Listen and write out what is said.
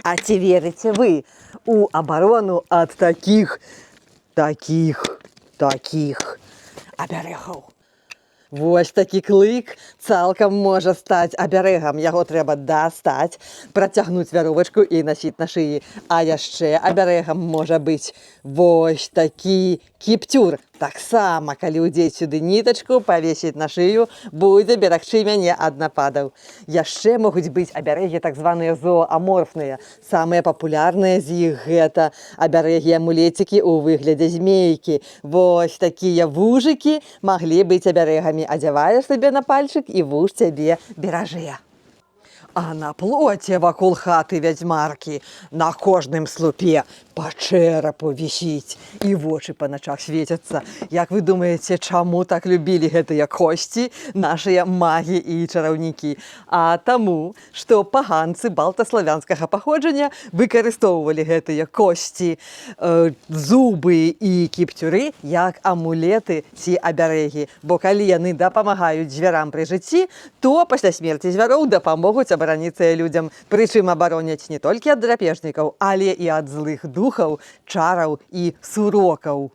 А ці верите вы у оборону от таких абярэгаў? Вось такі клык цалкам можа стаць абярэгам. Яго трэба дастаць, працягнуць вяровачку і насіць на шыі. А яшчэ абярэгам можа быць вось такі кіпцюр. Таксама, калі ўдзець сюды нітачку, павесіць на шыю, будзе берагчы мяне ад нападаў. Яшчэ могуць быць абярэгі так званыя зооаморфныя. Самыя папулярныя з іх гэта абярэгі-амулецікі ў выглядзе змейкі. Вось такія вужыкі маглі быць абярэгамі. Адзяваеш сабе на пальчык, і вуж цябе беражэ. А на плоце вакол хаты вядзьмаркі на кожным слупе па чэрапу вісіць, і вочы па начах свецяцца. Як вы думаеце, чаму так любілі гэтыя косці нашыя магі і чараўнікі? А таму, што паганцы балтаславянскага паходжання выкарыстоўвалі гэтыя косці, зубы і кіпцюры як амулеты ці абярэгі. Бо калі яны дапамагаюць звярам пры жыцці, то пасля смерці звяроў дапамогуць абараніцца людзям. Прычым абароняць не толькі ад драпежнікаў, але і ад злых духаў, чараў і сурокаў.